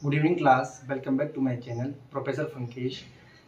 Good evening class, welcome back to my channel professor Funkesh.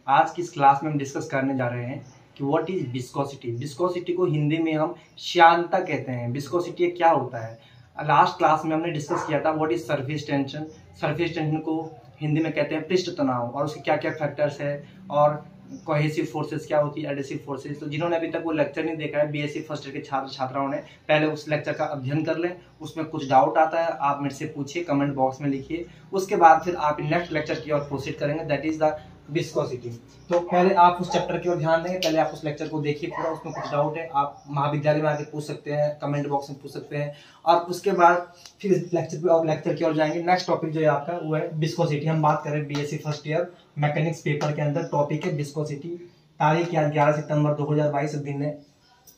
आज की इस क्लास में हम डिस्कस करने जा रहे हैं कि व्हाट इज विस्कोसिटी। विस्कोसिटी को हिंदी में हम श्यानता कहते हैं। विस्कोसिटी क्या होता है? लास्ट क्लास में हमने डिस्कस किया था what is surface tension. Surface tension को हिंदी में कहते हैं पृष्ठ तनाव, और उसके क्या क्या फैक्टर्स है, और कोहेसिव फोर्सेस क्या होती है, एडेसिव फोर्सेस। तो जिन्होंने अभी तक वो लेक्चर नहीं देखा है, बीएससी फर्स्ट ईयर के छात्र छात्राओं ने पहले उस लेक्चर का अध्ययन कर लें। उसमें कुछ डाउट आता है आप मेरे से पूछिए, कमेंट बॉक्स में लिखिए। उसके बाद फिर आप नेक्स्ट लेक्चर की ओर प्रोसीड करेंगे, दैट इज द विस्कोसिटी। तो पहले आप उस चैप्टर की ओर ध्यान देंगे, पहले आप उस लेक्चर को देखिए पूरा। उसमें कुछ डाउट है आप महाविद्यालय में आके पूछ सकते हैं, कमेंट बॉक्स में पूछ सकते हैं, और उसके बाद फिर लेक्चर पे और लेक्चर की ओर जाएंगे। नेक्स्ट टॉपिक जो है आपका वो है विस्कोसिटी। हम बात करें BSc first year mechanics paper के अंदर टॉपिक है विस्कोसिटी। तारीख यार 11 सितंबर 2022, दिन है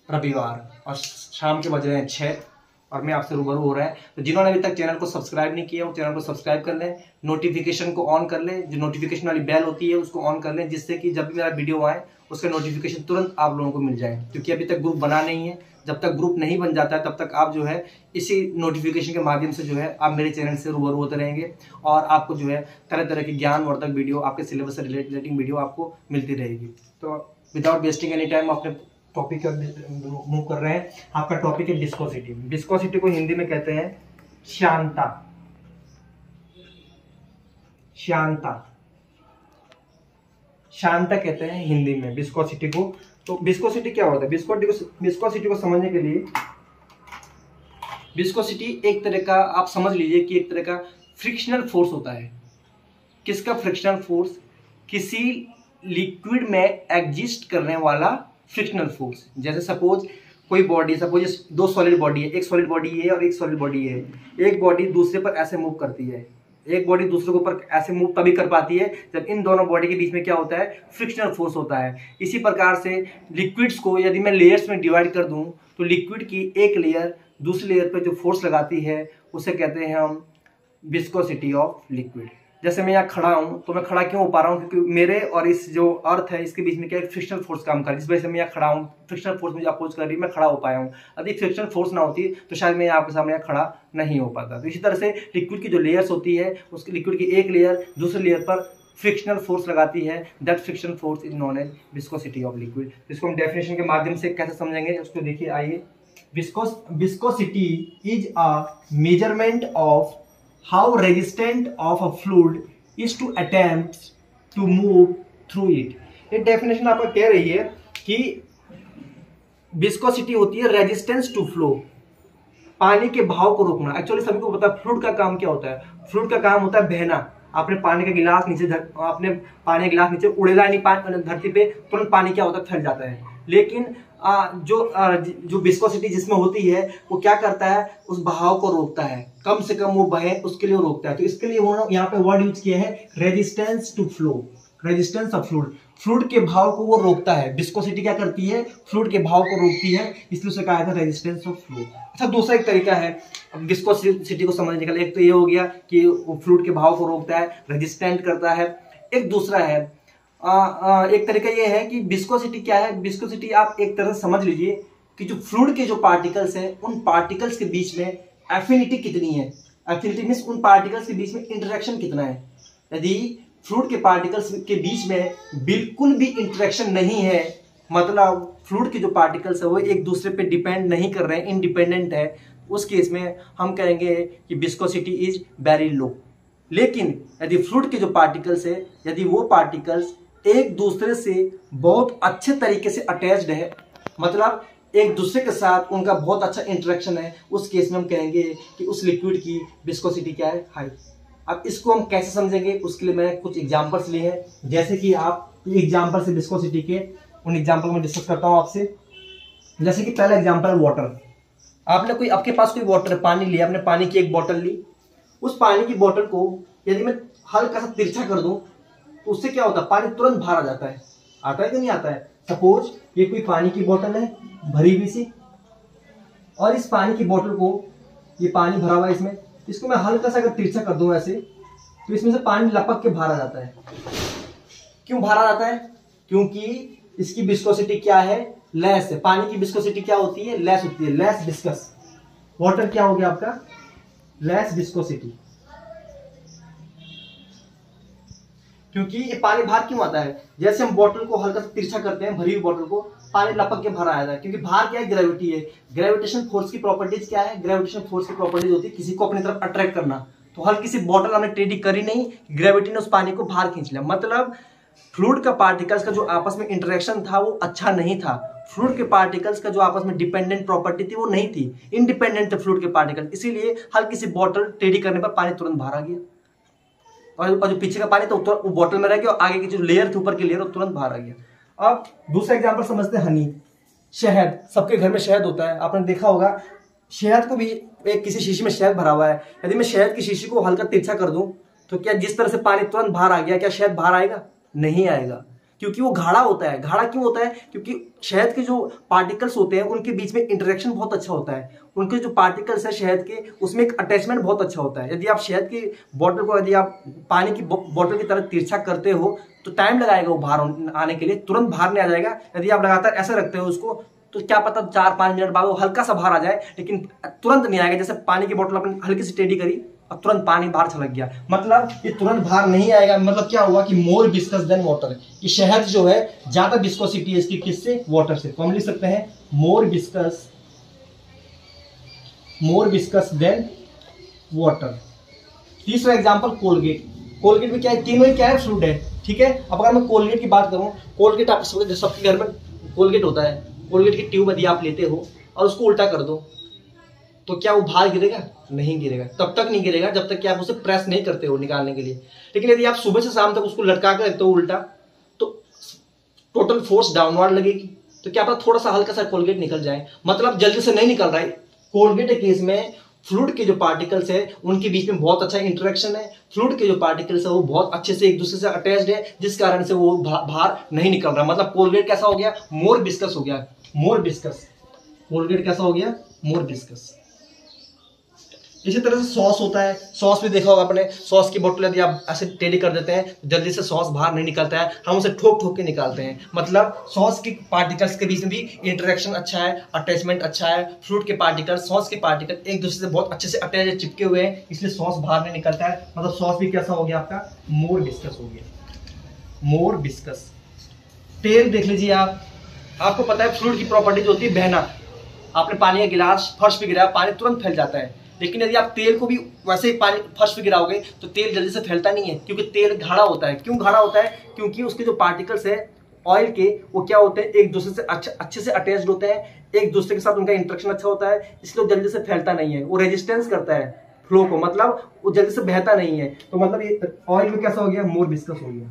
रविवार, और शाम के बज रहे हैं 6 और मैं आपसे रूबरू हो रहा है। तो जिन्होंने अभी तक चैनल को सब्सक्राइब नहीं किया वो चैनल को सब्सक्राइब कर लें, नोटिफिकेशन को ऑन कर लें, जो नोटिफिकेशन वाली बेल होती है उसको ऑन कर लें, जिससे कि जब भी मेरा वीडियो आए उसका नोटिफिकेशन तुरंत आप लोगों को मिल जाए। क्योंकि अभी तक ग्रुप बना नहीं है, जब तक ग्रुप नहीं बन जाता है तब तक आप जो है इसी नोटिफिकेशन के माध्यम से जो है आप मेरे चैनल से रूबरू होते रहेंगे, और आपको जो है तरह तरह की ज्ञानवर्धक वीडियो, आपके सिलेबस से रिलेटेड वीडियो आपको मिलती रहेगी। तो विदाउट वेस्टिंग एनी टाइम अपने टॉपिक मूव कर रहे हैं। आपका टॉपिक है विस्कोसिटी। विस्कोसिटी को हिंदी में कहते हैं श्यानता। श्यानता, श्यानता कहते हैं हिंदी में विस्कोसिटी को। तो विस्कोसिटी क्या होता है? विस्कोसिटी को समझने के लिए, विस्कोसिटी एक तरह का, आप समझ लीजिए कि एक तरह का फ्रिक्शनल फोर्स होता है। किसका फ्रिक्शनल फोर्स? किसी लिक्विड में एग्जिस्ट करने वाला फ्रिक्शनल फोर्स। जैसे सपोज कोई बॉडी, सपोज दो सॉलिड बॉडी है, एक सॉलिड बॉडी है और एक सॉलिड बॉडी है। एक बॉडी दूसरे पर ऐसे मूव करती है, एक बॉडी दूसरे के ऊपर ऐसे मूव तभी कर पाती है जब इन दोनों बॉडी के बीच में क्या होता है? फ्रिक्शनल फोर्स होता है। इसी प्रकार से लिक्विड्स को यदि मैं लेयर्स में डिवाइड कर दूं तो लिक्विड की एक लेयर दूसरी लेयर पर जो फोर्स लगाती है उसे कहते हैं हम विस्कोसिटी ऑफ लिक्विड। जैसे मैं यहाँ खड़ा हूँ तो मैं खड़ा क्यों हो पा रहा हूँ? क्योंकि मेरे और इस जो अर्थ है इसके बीच में क्या एक फ्रिक्शनल फोर्स काम कर रही है, जिस वजह से मैं यहाँ खड़ा हूँ। फ्रिक्शनल फोर्स मुझे अपोज कर रही है, मैं खड़ा हो पाया हूँ। यदि फ्रिक्शनल फोर्स ना होती तो शायद मैं आपके सामने यहाँ खड़ा नहीं हो पाता। तो इसी तरह से लिक्विड की जो लेयर्स होती है, उसकी लिक्विड की एक लेयर दूसरी लेयर पर फ्रिक्शनल फोर्स लगाती है। That frictional force is known as viscosity of liquid. इसको हम डेफिनेशन के माध्यम से कैसे समझेंगे उसको देखिए, आइए। Viscosity is a measurement of how resistant of a fluid is to attempt to move through it। ये डेफिनेशन आपको कह रही है कि विस्कोसिटी होती है रेजिस्टेंस टू फ्लो, पानी के बहाव को रोकना। एक्चुअली सभी को पता है फ्लूइड का काम क्या होता है। फ्लूइड का काम होता है बहना। आपने पानी का गिलास नीचे उड़ेगा नहीं, धरती पे तुरंत पानी क्या होता है? फैल जाता है। लेकिन जो विस्कोसिटी जिसमें होती है वो क्या करता है? उस बहाव को रोकता है, कम से कम वो बहे उसके लिए रोकता है। तो इसके लिए उन्होंने यहाँ पे वर्ड यूज किया है resistance to flow, resistance of fluid. Fluid के भाव को वो रोकता है। विस्कोसिटी क्या करती है? फ्लूइड के भाव को रोकती है, इसलिए उसे कहा था रेजिस्टेंस ऑफ फ्लो। अच्छा, दूसरा एक तरीका है विस्कोसिटी को समझने का। एक तो ये हो गया कि वो फ्लूइड के भाव को रोकता है, रेजिस्टेंट करता है। एक दूसरा है, एक तरीका ये है कि विस्कोसिटी क्या है? विस्कोसिटी आप एक तरह से समझ लीजिए कि जो फ्लूइड के जो पार्टिकल्स हैं उन पार्टिकल्स के बीच में एफिनिटी कितनी है। एफिनिटी मींस उन पार्टिकल्स के बीच में इंटरेक्शन कितना है। यदि फ्लूइड के पार्टिकल्स के बीच में बिल्कुल भी इंटरेक्शन नहीं है, मतलब फ्लूइड के जो पार्टिकल्स है वो एक दूसरे पे डिपेंड नहीं कर रहे हैं, इंडिपेंडेंट है, उस केस में हम कहेंगे कि विस्कोसिटी इज वेरी लो। लेकिन यदि फ्लूइड के जो पार्टिकल्स है, यदि वो पार्टिकल्स एक दूसरे से बहुत अच्छे तरीके से अटैच्ड है, मतलब एक दूसरे के साथ उनका बहुत अच्छा इंटरेक्शन है, उस केस में हम कहेंगे कि उस लिक्विड की विस्कोसिटी क्या है? हाई। अब इसको हम कैसे समझेंगे उसके लिए मैंने कुछ एग्जांपल्स लिए हैं। जैसे कि आप एग्जांपल से विस्कोसिटी के उन एग्जांपल में डिस्कस करता हूं आपसे। जैसे कि पहला एग्जांपल है वाटर। आपके पास कोई वाटर, पानी लिया, आपने पानी की एक बोतल ली। उस पानी की बोतल को यदि मैं हल्का सा तिरछा कर दूं तो उससे क्या होता है? पानी तुरंत बाहर आ जाता है। आता है कि नहीं आता है? सपोज ये कोई पानी की बोतल है भरी हुई सी, और इस पानी की बोतल को, ये पानी भरा हुआ है इसमें, इसको मैं हल्का सा अगर तिरछा कर दूं ऐसे तो इसमें से पानी लपक के बाहर आ जाता है। क्यों बाहर आ जाता है? क्योंकि इसकी विस्कोसिटी क्या है? लेस है। पानी की विस्कोसिटी क्या होती है? लेस होती है, लेस विस्कस। वाटर क्या हो गया आपका? Less viscosity. क्योंकि ये पानी बाहर क्यों आता है? जैसे हम बोतल को हल्का सा तिरछा करते हैं, भरी हुई बोतल को, पानी लपक के बाहर आ जाता है, क्योंकि बाहर क्या है? ग्रेविटी है। ग्रेविटेशन फोर्स की प्रॉपर्टीज क्या है? ग्रेविटेशन फोर्स की प्रॉपर्टीज होती है किसी को अपनी तरफ अट्रैक्ट करना। तो हल्की सी बोतल हमने टेढ़ी करी नहीं, ग्रेविटी ने उस पानी को बाहर खींच लिया। मतलब फ्लूइड का पार्टिकल्स का जो आपस में इंटरेक्शन था वो अच्छा नहीं था। फ्लूइड के पार्टिकल्स का जो आपस में डिपेंडेंट प्रॉपर्टी थी वो नहीं थी, इंडिपेंडेंट थे फ्लूइड के पार्टिकल। इसीलिए हल्की सी बोतल टेढ़ी करने पर पानी तुरंत बाहर आ गया, और जो पीछे का पानी था वो बोतल में रह गया, और आगे की जो लेयर थी, ऊपर की लेयर, वो तुरंत बाहर आ गया। अब दूसरा एग्जांपल समझते हैं, हनी, शहद। सबके घर में शहद होता है, आपने देखा होगा। शहद को भी एक किसी शीशी में शहद भरा हुआ है, यदि मैं शहद की शीशी को हल्का तिरछा कर दूं तो क्या जिस तरह से पानी तुरंत बाहर आ गया, क्या शहद बाहर आएगा? नहीं आएगा, क्योंकि वो गाढ़ा होता है। गाढ़ा क्यों होता है? क्योंकि शहद के जो पार्टिकल्स होते हैं उनके बीच में इंटरेक्शन बहुत अच्छा होता है। उनके जो पार्टिकल्स है शहद के, उसमें एक अटैचमेंट बहुत अच्छा होता है। यदि आप शहद की बोतल को, यदि आप पानी की बोतल की तरह तिरछा करते हो तो टाइम लगाएगा वो बाहर आने के लिए, तुरंत बाहर नहीं आ जाएगा। यदि आप लगातार ऐसे रखते हो उसको तो क्या पता 4-5 मिनट बाद वो हल्का सा बाहर आ जाए, लेकिन तुरंत नहीं आएगा। जैसे पानी की बोतल अपनी हल्की सी टेढ़ी करी और तुरंत पानी बाहर छलक गया, मतलब ये तुरंत बाहर नहीं आएगा। मतलब क्या हुआ कि मोर विस्कस देन वाटर, कि शहद जो है ज्यादा विस्कोसिटी है इसकी, किससे? वाटर से। तो हम लिख सकते हैं मोर विस्कस देन वाटर। तीसरा एग्जांपल कोलगेट। कोलगेट में क्या है? तीनों ही क्या है? फ्लूइड है, ठीक है। अब अगर मैं कोलगेट की बात करूं, कोलगेट आप सबके घर में कोलगेट होता है। कोलगेट की ट्यूब यदि आप लेते हो और उसको उल्टा कर दो तो क्या वो बाहर गिरेगा? नहीं गिरेगा। तब तक नहीं गिरेगा जब तक कि आप उसे प्रेस नहीं करते हो निकालने के लिए। लेकिन यदि आप सुबह से शाम तक उसको लटका कर रखते हो उल्टा, तो टोटल फोर्स डाउनवर्ड लगेगी, तो क्या पता थोड़ा सा हल्का सा कोलगेट निकल जाए। मतलब जल्दी से नहीं निकल रहा है। कोलगेट के केस में फ्लूइड के जो पार्टिकल्स है उनके बीच में बहुत अच्छा इंटरेक्शन है। फ्लूइड के जो पार्टिकल्स है वो बहुत अच्छे से एक दूसरे से अटैच्ड है, जिस कारण से वो बाहर नहीं निकल रहा। मतलब कोलगेट कैसा हो गया? मोर विस्कस हो गया। More viscous. कोलगेट कैसा हो गया? More viscous. इसी तरह से सॉस होता है। सॉस भी देखा होगा आपने। सॉस की बोतल यदि आप ऐसे टेढ़ी कर देते हैं जल्दी से सॉस बाहर नहीं निकलता है, हम उसे ठोक ठोक के निकालते हैं। मतलब सॉस की पार्टिकल्स के बीच में भी इंटरेक्शन अच्छा है, अटैचमेंट अच्छा है। फ्रूट के पार्टिकल, सॉस के पार्टिकल एक दूसरे से बहुत अच्छे से अटैच चिपके हुए हैं, इसलिए सॉस बाहर नहीं निकलता है। मतलब सॉस भी कैसा हो गया आपका? मोर विस्कस हो गया। More viscous. तेल देख लीजिए आप। आपको पता है फ्लूइड की प्रॉपर्टी जो होती है बहना। आपने पानी का गिलास फर्श पे गिराया, पानी तुरंत फैल जाता है। लेकिन यदि आप तेल को भी वैसे ही पानी फर्श पे गिराओगे तो तेल जल्दी से फैलता नहीं है, क्योंकि तेल गाढ़ा होता है। क्यों गाढ़ा होता है? क्योंकि उसके जो पार्टिकल्स है ऑयल के, वो क्या होते हैं? एक दूसरे से अच्छे से अटैच्ड होते हैं, एक दूसरे के साथ उनका इंटरेक्शन अच्छा होता है, इसलिए जल्दी से फैलता नहीं है। वो रेजिस्टेंस करता है फ्लो को, मतलब वो जल्दी से बहता नहीं है। तो मतलब ये ऑयल में कैसा हो गया? मोर विस्कस हो गया।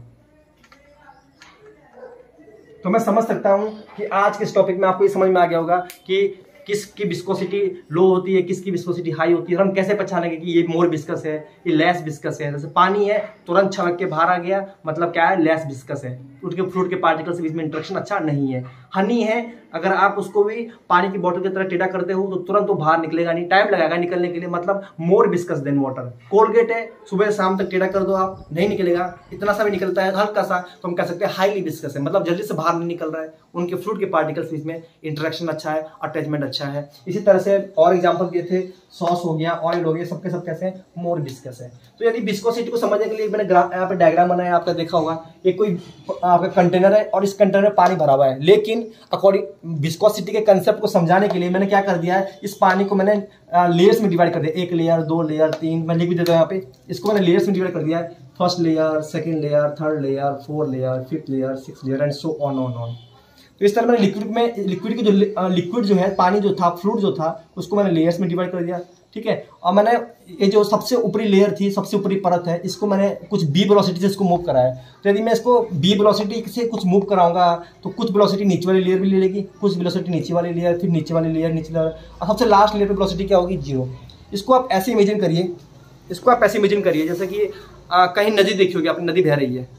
तो मैं समझ सकता हूं कि आज के इस टॉपिक में आपको ये समझ में आ गया होगा कि किसकी विस्कोसिटी लो होती है, किसकी विस्कोसिटी हाई होती है, और हम कैसे पहचानेंगे कि ये मोर विस्कस है, ये लेस विस्कस है। जैसे पानी है तुरंत छलक के बाहर आ गया, मतलब क्या है? लेस विस्कस है। उनके फ्रूट के पार्टिकल्स के बीच में इंटरेक्शन अच्छा नहीं है। हनी है, अगर आप उसको भी पानी की बोतल की तरह टेढ़ा करते हो तो तुरंत वो बाहर निकलेगा नहीं, टाइम लगेगा निकलने के लिए, मतलब more viscous than water. Colgate है, सुबह शाम तक टेढ़ा कर दो आप, नहीं निकलेगा। इतना सा भी निकलता है हल्का सा, तो हम कह सकते हैं हाईली विस्कस है, मतलब जल्दी से बाहर नहीं निकल रहा है। उनके फ्रूट के पार्टिकल्स बीच में इंटरेक्शन अच्छा है, अटैचमेंट अच्छा है। इसी तरह से और एग्जाम्पल दिए थे, सॉस हो गया, ऑयल हो गया, सबके सब कैसे हैं? मोर विस्कस है। तो यदि विस्कोसिटी को समझने के लिए मैंने यहाँ पे डायग्राम बनाया, आपका देखा होगा। ये कोई आपका कंटेनर है और इस कंटेनर में पानी भरा हुआ है, लेकिन अकॉर्डिंग विस्कोसिटी के कंसेप्ट को समझाने के लिए मैंने क्या कर दिया है? इस पानी को मैंने लेयर्स में डिवाइड कर दिया। 1 लेयर, 2 लेयर, 3, मैं लिख भी देता हूँ यहाँ पे। इसको मैंने लेयर्स में डिवाइड कर दिया है। First layer, second layer, third layer, 4 layer, 5th layer, 6th layer and so on. तो इस तरह मैंने लिक्विड जो है, पानी जो था, फ्लूइड जो था, उसको मैंने लेयर्स में डिवाइड कर दिया, ठीक है। और मैंने ये जो सबसे ऊपरी लेयर थी, सबसे ऊपरी परत है, इसको मैंने कुछ बी वेलोसिटी से इसको मूव करा है। तो यदि मैं इसको बी वेलोसिटी से कुछ मूव कराऊंगा तो कुछ वेलोसिटी नीचे वाली लेयर भी ले लेगी, कुछ वेलोसिटी नीचे वाली लेयर, फिर नीचे वाली लेयर, नीचे लेयर, और सबसे लास्ट लेयर पे वेलोसिटी क्या होगी? 0। इसको आप ऐसे इमेजिन करिए, जैसे कि कहीं नदी देखी होगी आपने, नदी बह रही है।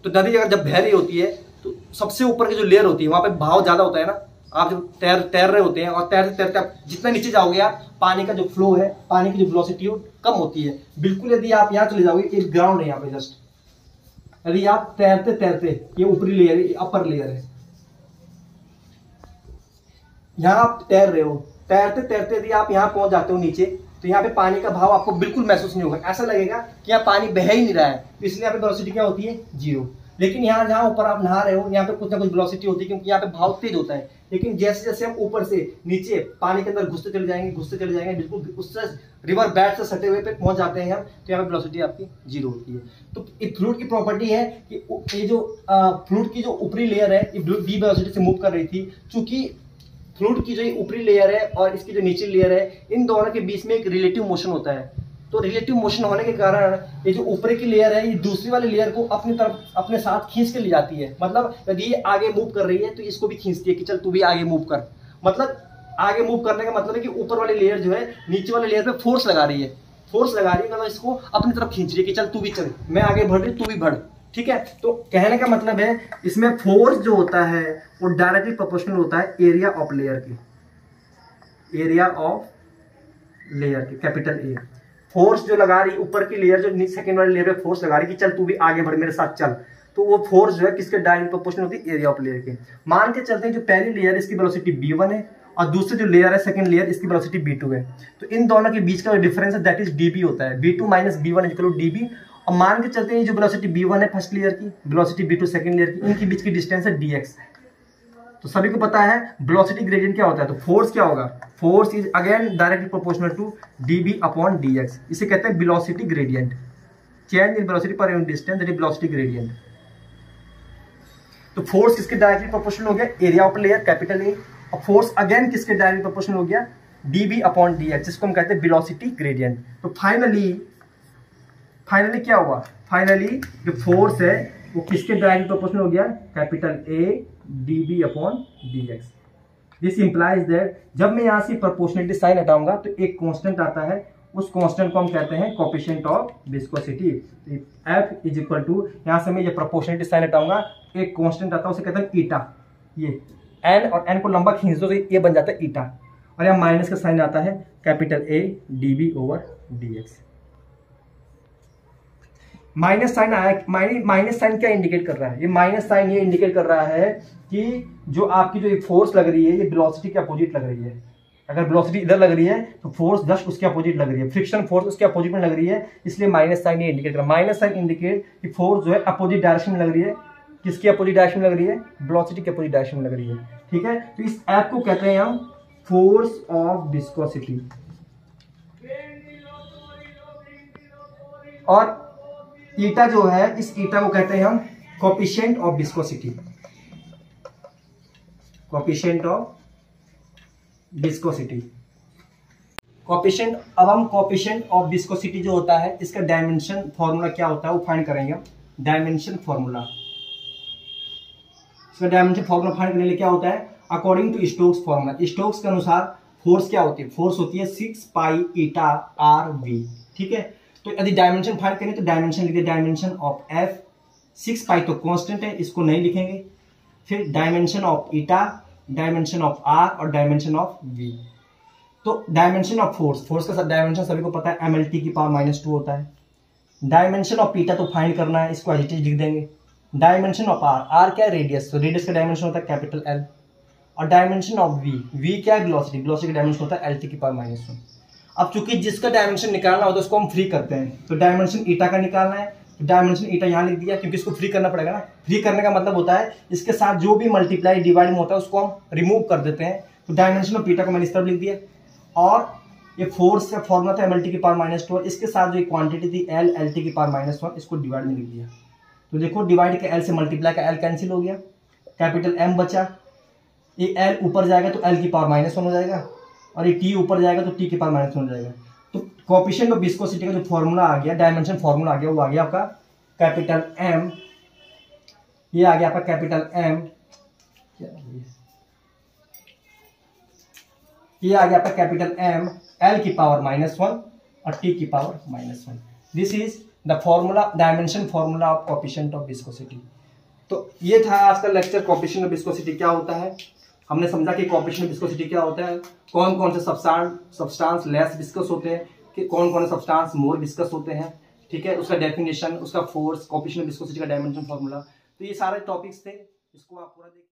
तो नदी अगर जब बह रही होती है तो सबसे ऊपर की जो लेयर होती है वहां पे बहाव ज्यादा होता है ना। आप जब तैर रहे होते हैं और तैरते तैरते आप जितना नीचे जाओगे, आप पानी का जो फ्लो है, पानी की जो वेलोसिटी कम होती है। बिल्कुल यदि आप यहाँ चले जाओगे, एक ग्राउंड है यहाँ पे जस्ट, यदि आप तैरते तैरते, ये ऊपरी लेयर है, ये अपर लेयर है, यहाँ आप तैर रहे हो, तैरते तैरते यदि आप यहाँ पहुंच जाते हो नीचे, तो यहाँ पे पानी का भाव आपको बिल्कुल महसूस नहीं होगा, ऐसा लगेगा कि यहाँ पानी बह ही नहीं रहा है, तो इसलिए यहाँ पे वेलोसिटी क्या होती है, 0। लेकिन यहाँ जहाँ ऊपर आप नहा रहे हो यहाँ पे कुछ ना कुछ वेलोसिटी होती है, क्योंकि यहाँ पे भाव तेज होता है। लेकिन जैसे जैसे हम ऊपर से नीचे पानी के अंदर घुसते चले जाएंगे बिल्कुल उससे रिवर बेड से सटे हुए पे पहुंच जाते हैं हम, तो यहाँ पे वेलोसिटी आपकी 0 होती है। तो ये फ्लूइड की प्रॉपर्टी है कि ये जो फ्लूइड की जो ऊपरी लेयर है ये वी वेलोसिटी से मूव कर रही थी। चूंकि फ्लूइड की जो ऊपरी लेयर है और इसकी जो निचली लेयर है, इन दोनों के बीच में एक रिलेटिव मोशन होता है। तो रिलेटिव मोशन होने के कारण ये जो ऊपरी की लेयर है ये दूसरी वाली लेयर को अपनी तरफ अपने साथ खींच के ले जाती है। मतलब यदि ये आगे मूव कर रही है तो इसको भी खींचती है कि चल तू भी आगे मूव कर। मतलब आगे मूव करने का मतलब है कि ऊपर वाली लेयर जो है नीचे वाली लेयर पे फोर्स लगा रही है, मतलब इसको अपनी तरफ खींच रही है कि चल तू भी चल, मैं आगे बढ़ रही तू भी बढ़। ठीक है, तो कहने का मतलब है इसमें फोर्स जो होता है वो डायरेक्टली प्रोपोर्शनल होता है एरिया ऑफ लेयर के, कैपिटल ए। फोर्स जो लगा रही ऊपर की लेयर, जो सेकंड वाली लेयर पे फोर्स लगा रही कि चल तू भी आगे बढ़ मेरे साथ चल, तो वो फोर्स जो है किसके डायरेक्ट प्रोपोर्शनल होती है, एरिया ऑफ लेयर के। मान के चलते हैं जो पहली लेयर इसकी वेलोसिटी v1 है और दूसरी जो लेयर है सेकंड लेयर इसकी वेलोसिटी v2 है, तो इन दोनों के बीच का जो डिफरेंस है दैट इज db होता है, v2 minus v1 equal to db। और मान के चलते हैं जो वेलोसिटी v1 है फर्स्ट लेयर की, वेलोसिटी v2 सेकंड लेयर की, इनके बीच की डिस्टेंस है dx। तो सभी को पता है वेलोसिटी ग्रेडियंट क्या होता है, तो फोर्स क्या होगा, force is again directly proportional to db upon dx। इसे कहते हैं velocity gradient, change in velocity per unit distance that is velocity gradient. तो फोर्स किसके डायरेक्टली प्रोपोर्शनल हो गया, area of layer capital A, और फोर्स अगेन किसके directly proportional हो गया, db अपॉन dx, जिसको हम कहते हैं वेलोसिटी ग्रेडियंट। तो फाइनली क्या हुआ, फाइनली जो फोर्स है वो किसके डायरेक्टली प्रोपोर्शनल हो गया, capital A db upon dx। This implies that जब मैं यहां से प्रोपोर्शनलिटी साइन हटाऊंगा तो एक कांस्टेंट आता है, उस कांस्टेंट को हम कहते हैं coefficient of viscosity. F is equal to, यहां से मैं ये प्रोपोर्शनलिटी साइन हटाऊंगा, एक कांस्टेंट आता है उसे कहते हैं ईटा। ये n और n को लंबा खींच दो तो ये बन जाता है ईटा, और यहाँ माइनस का साइन आता है capital A db over dx। Minus sign आया, माइनस साइन क्या इंडिकेट कर रहा है, ये माइनस साइन ये इंडिकेट कर रहा है कि जो आपकी जो फोर्स लग रही है ये वेलोसिटी के अपोजिट लग रही है। अगर वेलोसिटी इधर लग रही है तो फोर्स जस्ट उसके अपोजिट लग रही है, फ्रिक्शन फोर्स उसके अपोजिट में लग रही है, इसलिए माइनस साइन ये इंडिकेट कर रहा है। माइनस साइन इंडिकेट कि फोर्स जो है अपोजिट डायरेक्शन में लग रही है, किसकी अपोजिट डायरेक्शन में लग रही है, वेलोसिटी के अपोजिट डायरेक्शन में लग रही है। ठीक है, तो इस ऐप को कहते हैं हम फोर्स ऑफ विस्कोसिटी। और ईटा जो है, इस ईटा को कहते हैं हम coefficient of viscosity, coefficient of viscosity. Coefficient, अब हम कोएफिशिएंट ऑफ विस्कोसिटी जो होता है इसका डायमेंशन फॉर्मूला क्या होता है वो फाइंड करेंगे हम। डायमेंशन फॉर्मूला, इसका डायमेंशन फॉर्मूला फाइंड करने के लिए क्या होता है, according to Stokes formula, Stokes के अनुसार फोर्स क्या होती है, फोर्स होती है 6 पाई ईटा आर वी। ठीक है, तो यदि डायमेंशन फाइंड करें तो डायमेंशन लिखिए, डायमेंशन ऑफ एफ 6 पाई तो कांस्टेंट है, इसको नहीं लिखेंगे। फिर dimension of eta, dimension of R और डायमेंशन ऑफ वी। तो डायमेंशन ऑफ फोर्स, फोर्स का डायमेंशन सभी को पता है mlt की पावर -2 होता है। डायमेंशन ऑफ ईटा तो फाइंड करना है, इसको एज इट इज लिख देंगे। डायमेंशन ऑफ आर, आर क्या है, रेडियस, तो रेडियस का डायमेंशन होता है कैपिटल एल। और डायमेंशन ऑफ वी, वी क्या है, वेलोसिटी, वेलोसिटी का डायमेंशन होता है lt की पावर -1। अब चूंकि जिसका डायमेंशन निकालना होता है उसको हम फ्री करते हैं, तो डायमेंशन ईटा का निकालना है, तो डायमेंशन ईटा यहाँ लिख दिया क्योंकि इसको फ्री करना पड़ेगा ना। फ्री करने का मतलब होता है इसके साथ जो भी मल्टीप्लाई डिवाइडिंग होता है उसको हम रिमूव कर देते हैं, तो डायमेंशन ऑफ ईटा को मैंने इस तरफ लिख दिया। और ये फोर्स का फॉर्मूला था mlt की पावर -2, इसके साथ जो क्वांटिटी थी l lt की पावर -1, इसको डिवाइड में लिख दिया। तो देखो डिवाइड का l से मल्टीप्लाई का l कैंसिल हो गया, कैपिटल M बचा, ये l ऊपर जाएगा तो l की पावर -1 हो जाएगा, और ये t ऊपर जाएगा तो t की पावर -1 हो जाएगा। तो कोएफिशिएंट ऑफ विस्कोसिटी का जो फॉर्मूला आ गया, डायमेंशन फॉर्मूला आ गया, वो आ गया आपका कैपिटल M, ये आ गया आपका कैपिटल M, ये आ गया आपका कैपिटल M, l की पावर -1 और t की power -1। This is the formula, dimension formula of coefficient of viscosity. तो ये था आज का लेक्चर, कोएफिशिएंट ऑफ विस्कोसिटी क्या होता है। हमने समझा कि कोएफिशिएंट ऑफ विस्कोसिटी क्या होता है, कौन कौन से सब्सटेंस लेस विस्कस होते हैं, कि कौन कौन से सब्सटेंस मोर विस्कस होते हैं। ठीक है, उसका डेफिनेशन, उसका फोर्स, कोएफिशिएंट ऑफ विस्कोसिटी का डायमेंशन फॉर्मूला। तो ये सारे टॉपिक्स थे, इसको आप पूरा देखिए।